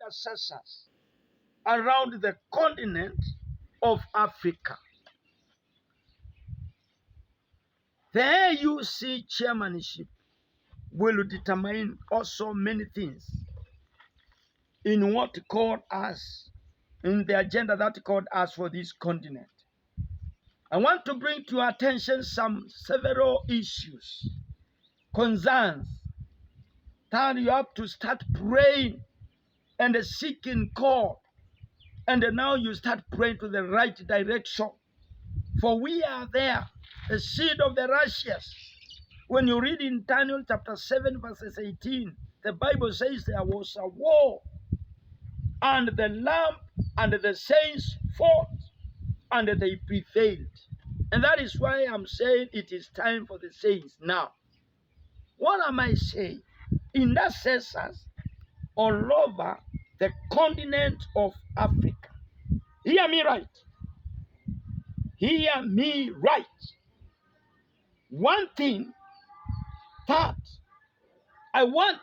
intercessors around the continent of Africa. The AUC chairmanship will determine also many things in what called us, in the agenda that called us for this continent. I want to bring to your attention several issues, concerns, that you have to start praying and seeking God. And now you start praying to the right direction. For we are there, the seed of the righteous. When you read in Daniel chapter 7, verses 18, the Bible says there was a war, and the Lamb and the saints fought, and they prevailed. And that is why I'm saying it is time for the saints now. What am I saying? Intercessors all over the continent of Africa. Hear me right. Hear me right. One thing that I want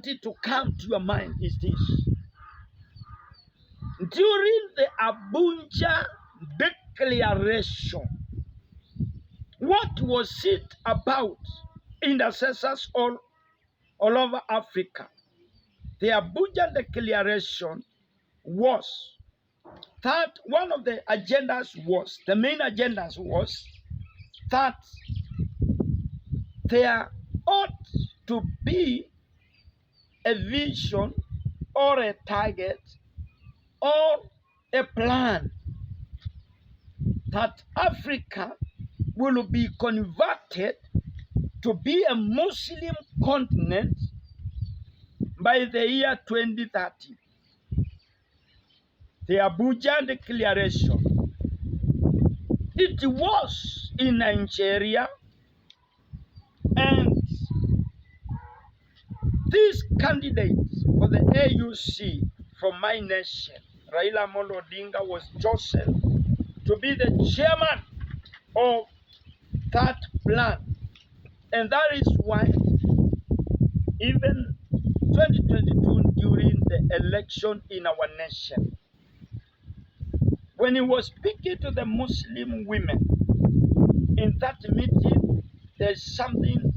it to come to your mind is this. During the Abuja declaration, what was it about? Intercessors all over Africa. The Abuja declaration was that one of the main agendas was that there ought to be a vision or a target or a plan that Africa will be converted to be a Muslim continent by the year 2030. The Abuja declaration. It was in Nigeria, and this candidate for the AUC from my nation, Raila Amolo Odinga, was chosen to be the chairman of that plan. And that is why even 2022, during the election in our nation, when he was speaking to the Muslim women in that meeting, there's something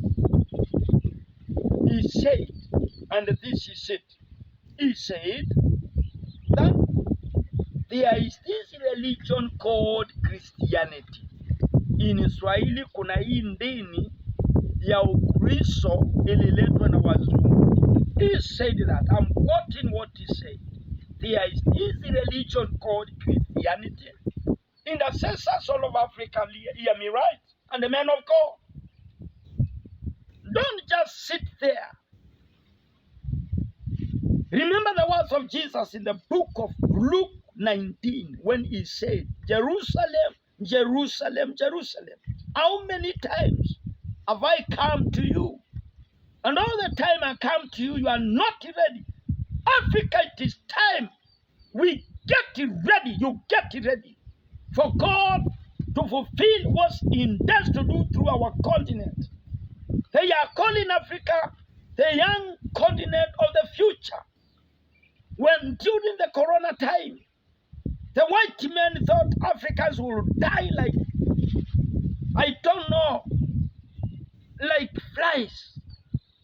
he said, and this is it. He said that there is this religion called Christianity. In Swahili kuna hii dini ya Ukristo ililetwa na wazungu. He said that, I'm quoting what he said. There is this religion called Christianity. Intercessors all over Africa, hear me right, and the men of God. Don't just sit there. Remember the words of Jesus in the book of Luke 19 when he said, Jerusalem, Jerusalem, Jerusalem, how many times have I come to you? And all the time I come to you, you are not ready. Africa, it is time we get it ready. You get it ready for God to fulfill what He intends to do through our continent. They are calling Africa the young continent of the future. When during the corona time, the white men thought Africans would die like, I don't know, like flies.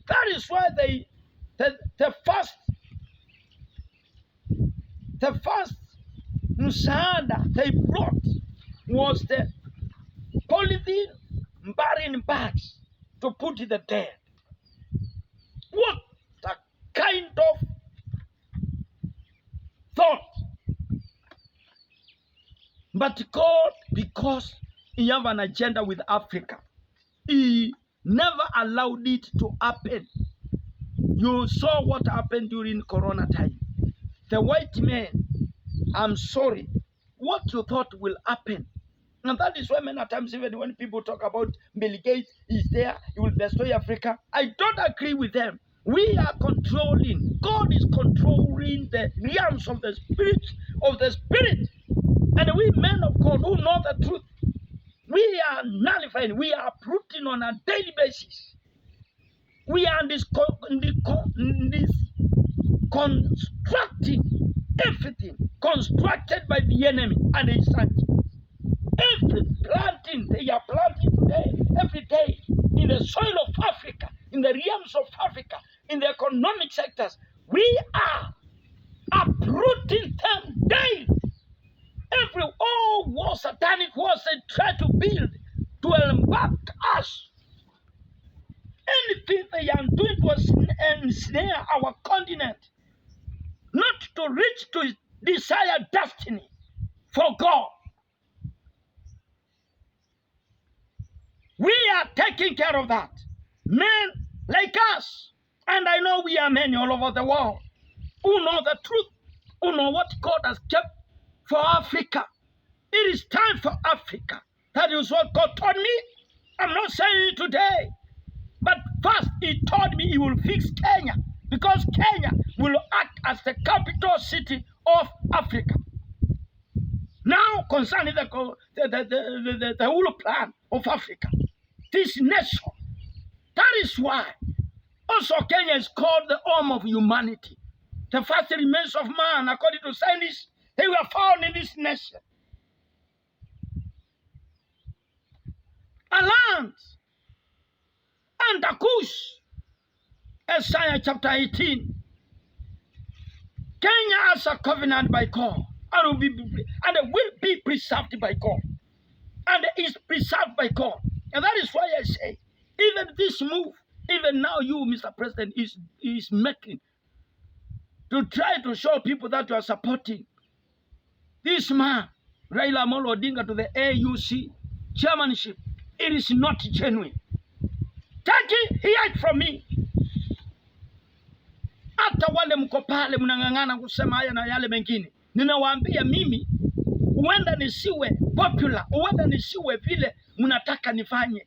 That is why the first msaada they brought was the polythene burying bags to put the dead. What a kind of thought. But God, because He have an agenda with Africa, He never allowed it to happen. You saw what happened during Corona time. The white men, I'm sorry, what you thought will happen. And that is why many times, even when people talk about Bill Gates is there, he will destroy Africa, I don't agree with them. We are controlling. God is controlling the realms of the spirit. And we men of God who know the truth, we are nullifying, we are uprooting on a daily basis. We are in this constructing everything constructed by the enemy and his sons. Every planting they are planting today, every day, in the soil of Africa, in the realms of Africa, in the economic sectors, we are uprooting them daily. Every old war, satanic wars they try to build to embark us. Anything they are doing to ensnare our continent, not to reach to desired destiny for God. We are taking care of that. Men like us, and I know we are many all over the world, who know the truth, who know what God has kept for Africa. It is time for Africa. That is what God told me. I'm not saying it today. But first, he told me he will fix Kenya, because Kenya will act as the capital city of Africa. Now, concerning the whole plan of Africa, this nation, that is why also Kenya is called the home of humanity. The first remains of man, according to scientists, they were found in this nation. A land under Kush, Isaiah chapter 18. Kenya has a covenant by God, and it will be preserved by God, and is preserved by God. And that is why I say, even this move, even now you, Mr. President, is making to try to show people that you are supporting this man, Raila Amolo Odinga, to the AUC chairmanship. It is not genuine. Take it, hear it from me. Hata wale mko pale mnang'ang'ana kusema haya na yale mengine, ninawaambia mimi, huenda nisiwe popular, huenda nisiwe vile mnataka nifanye.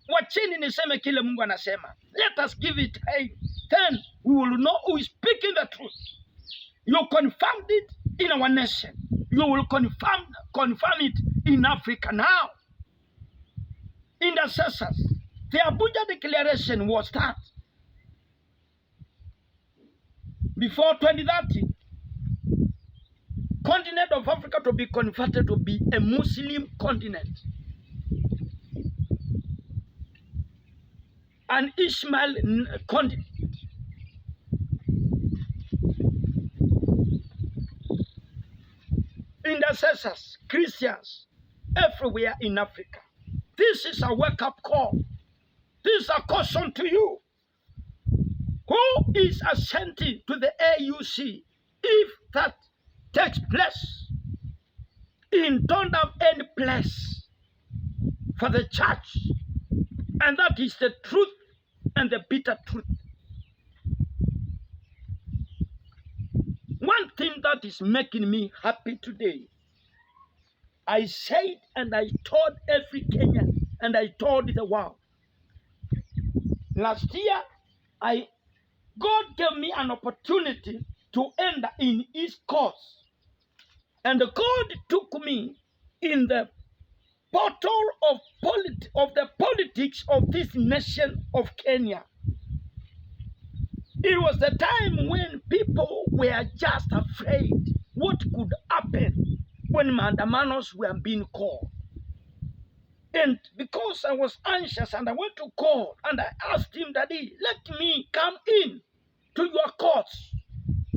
Wachini niseme kile Mungu anasema. Let us give it time. Then we will know who is speaking the truth. You confirmed it in our nation. You will confirm it in Africa now. Intercessors. The Abuja Declaration was that before 2030, continent of Africa to be converted to be a Muslim continent. An Ishmael continent. Intercessors, Christians, everywhere in Africa. This is a wake-up call. This is a caution to you. Who is assenting to the AUC? If that takes place, it don't have any place for the church. And that is the truth and the bitter truth. One thing that is making me happy today, I said and I told every Kenyan and I told the world. Last year, God gave me an opportunity to enter in his cause. And God took me in the portal of the politics of this nation of Kenya. It was the time when people were just afraid what could happen when mandamanos were being called. And because I was anxious and I went to God and I asked him, Daddy, let me come in to your courts.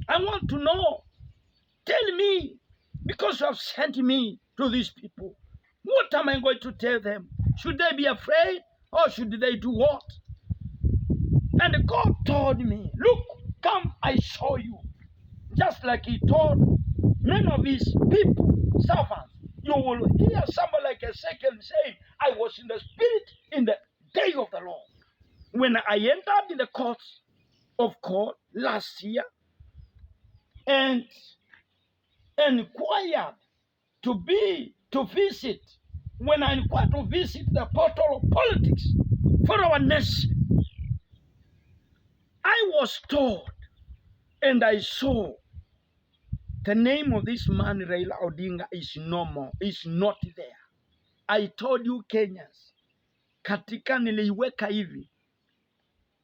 I want to know. Tell me, because you have sent me to these people. What am I going to tell them? Should they be afraid or should they do what? And God told me, look, come, I show you. Just like he told many of his people, servants. You will hear somebody like Ezekiel saying, I was in the spirit in the day of the Lord. When I entered in the courts of God last year and inquired to visit, when I inquired to visit the portal of politics for our nation, I was told and I saw the name of this man, Raila Odinga, is no more, is not there. I told you Kenyans, katika niliiweka hivi,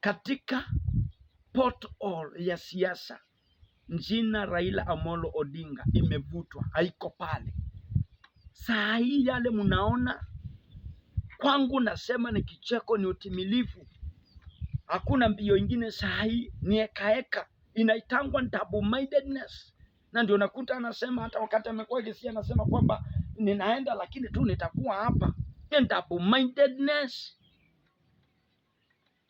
katika portal ya siasa, jina Raila Amolo Odinga imevutwa, haiko pale. Saa hii yale mnaona kwangu, nasema ni kicheko, ni utimilifu. Hakuna mbio ingine saa hii, ni ekaeka, inaitangwa double mindedness. Na ndio nakuta anasema, hata wakati amekuwa kisia anasema kwamba ninaenda lakini tu nitakuwa hapa, ni double mindedness.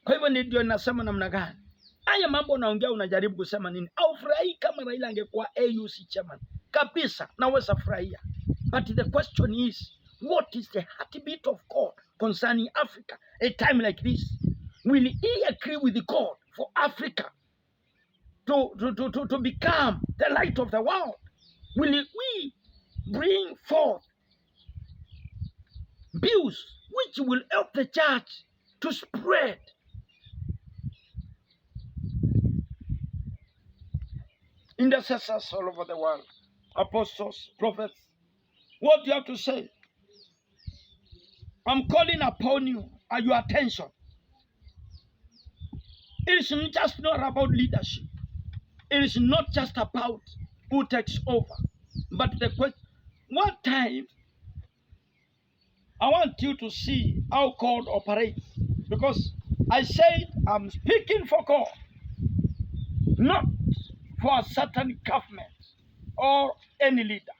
Kwa hivyo ndio nasema namna gani haya mambo naongea, unajaribu kusema nini? Au furahi kama Raila angekuwa AUC chairman kabisa, naweza furahia. But the question is, what is the heartbeat of God concerning Africa a time like this? Will he agree with the God for Africa to become the light of the world? Will we bring forth bills which will help the church to spread? Intercessors all over the world, apostles, prophets, what do you have to say? I'm calling upon you and your attention. It is just not about leadership. It is not just about who takes over. But the question, what time, I want you to see how God operates. Because I said I'm speaking for God, not for a certain government or any leader.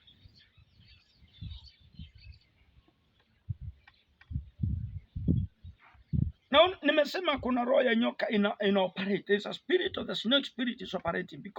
Now, nimesema kuna roho ya nyoka ina operate. There's a spirit of the snake spirit is operating because